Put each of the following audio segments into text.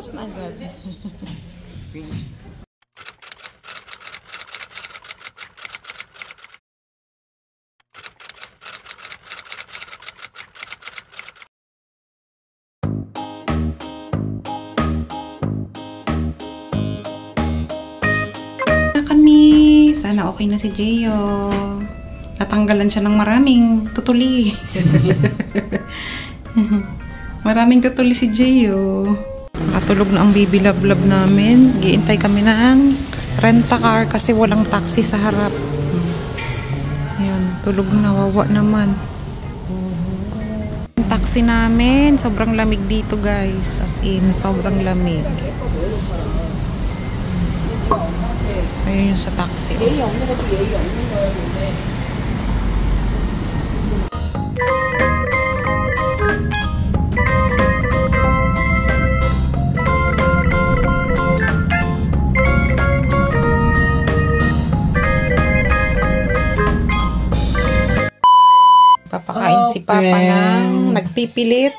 Tapos na agad. Kami. Sana okay na si Gio. Natanggalan siya ng maraming tutuli. Maraming tutuli si Gio. Nakatulog na ang baby love namin. Giintay kami ng rent-a-car kasi walang taxi sa harap. Ayan, tulog na. Wawa naman. Yung taxi namin, sobrang lamig dito guys. As in, sobrang lamig. Ayun yung sa taxi. Papakain si Papa ng nagpipilit.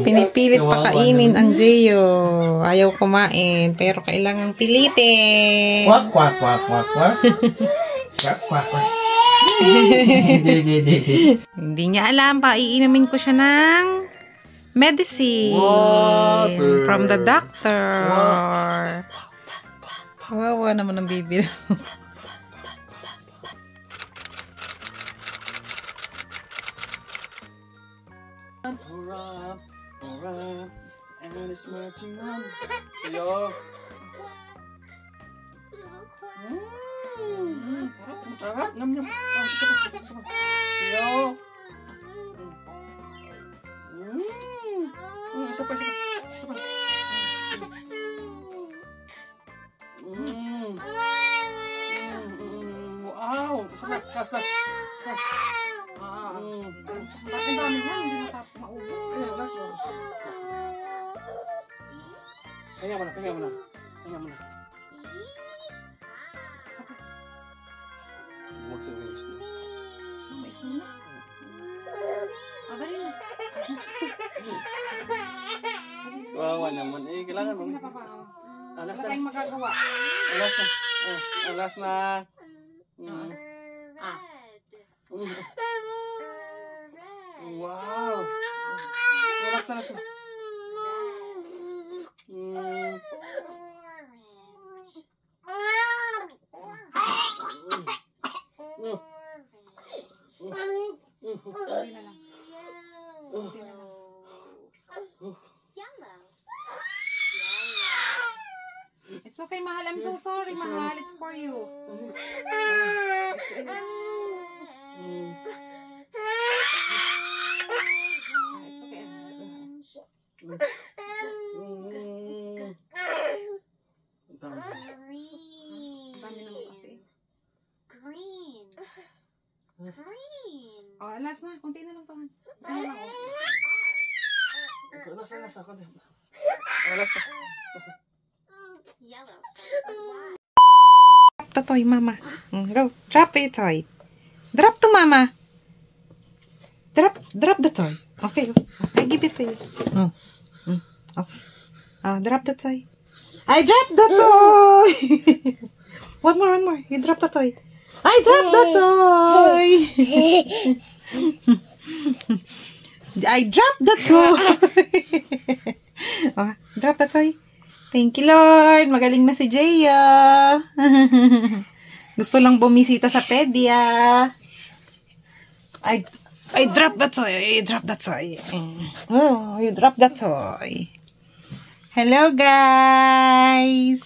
Pinipilit pakainin ang Gio. Ayaw kumain, pero kailangang pilitin. Kwak, kwak, kwak, kwak, kwak. Kwak, kwak, kwak. Hindi niya alam pa, iinumin ko siya ng medicine. Water. From the doctor. Wawa naman ang baby. Alright, and it's marching on. Yo. Sarap, nyam nyam. Yo. Isa pa. Wow, sarap, sarap. Ang dami yan, hindi maubos. Kaya mo na. Magsiris na. Mais na. Dali na. Wawa naman. Kailangan mo. Sige na, Papa. Alas Wala tayong magagawa. Alas na. Wow. Alas na. It's okay, mahal. I'm so sorry, mahal. It's for you. It's okay. Dami naman kasi. Green. Oh, alas na. Kunti na lang to. Isa na lang. Alas ako. Alas na. Yellow starts with Y. Drop the toy, Mama. Go. Drop it, toy. Drop to Mama. Drop the toy. Okay. I give it to you. Okay. Drop the toy. I dropped the toy. One more. You drop the toy. I dropped the toy. I dropped the toy. Drop the toy. Thank you, Lord. Magaling na si Jaya. Gusto lang bumisita sa pedia. I dropped the toy. You dropped the toy. Oh, you dropped the toy. Hello, guys.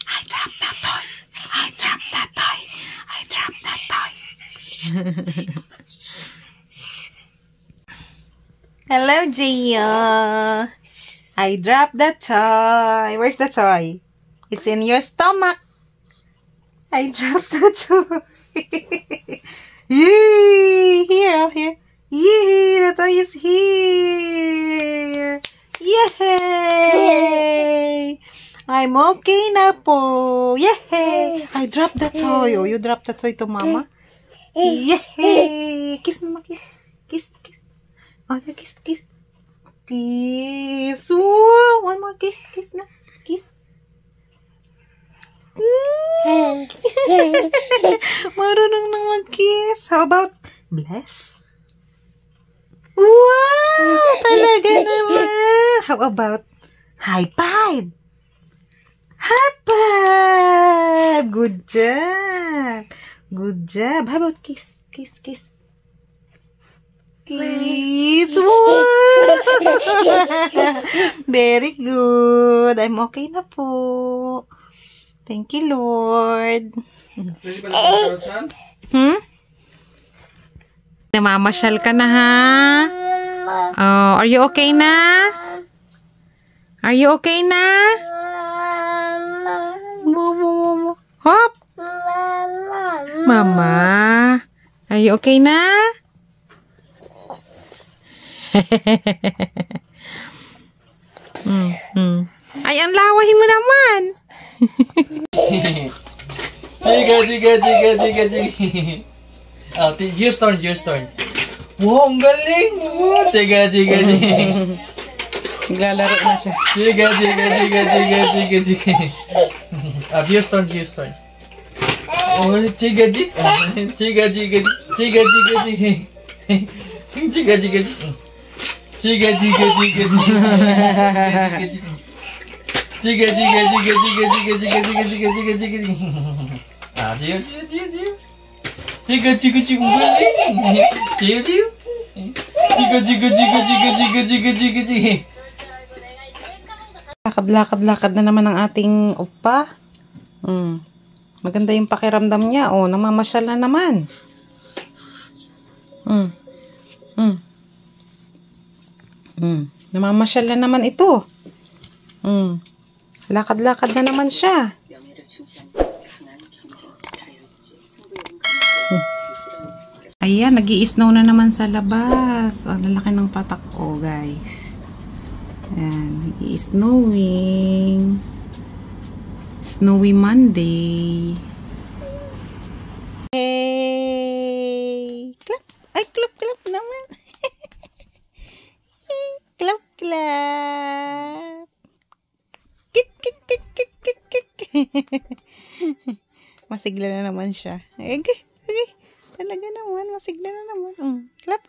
I dropped the toy. I dropped the toy. I dropped the toy. Hello, Gia. I dropped the toy. Where's the toy? It's in your stomach. I dropped the toy. Yay! Here. Yay! The toy is here. Yay! I'm okay na po. Yay! I dropped the toy. Oh, you dropped the toy to Mama? Yay! Kiss, Mama. Kiss. Oh, kiss. kiss. Wow, one more kiss. Kiss na. Kiss. Marunong nang mag-kiss. How about bless? Wow, talaga naman. How about high five? High five. Good job. Good job. How about kiss? Kiss, kiss. Kiss. Wow. Very good. I'm okay na po. Thank you, Lord. Pwede ba na sa Namamasyal ka na, ha? Oh, are you okay na? Are you okay na? Hop! Mama! Are you okay na? Ay, ang lawahin mo naman! Chiga. Oh, Gio's turn. Wow, ang galing! Chiga. Naglalaro na siya. Chiga. Ah, Gio's turn. Oh, chiga. Ah, Gio. Chiga, ang galing! Gio. Chiga. Lakad na naman ang ating opa. Maganda yung pakiramdam niya. Oh, namamasyal na naman. Namamasyal na naman ito. Lakad-lakad na naman siya. Ayan, nag-i-snow na naman sa labas. Ang lalaki ng patak ko, guys. Ayan, nag-i-snowing. Snowy Monday. Hey! Clap! Ay, clap naman. Clap. Kik. Masigla na naman siya. Okay. Talaga naman, masigla na naman. Clap.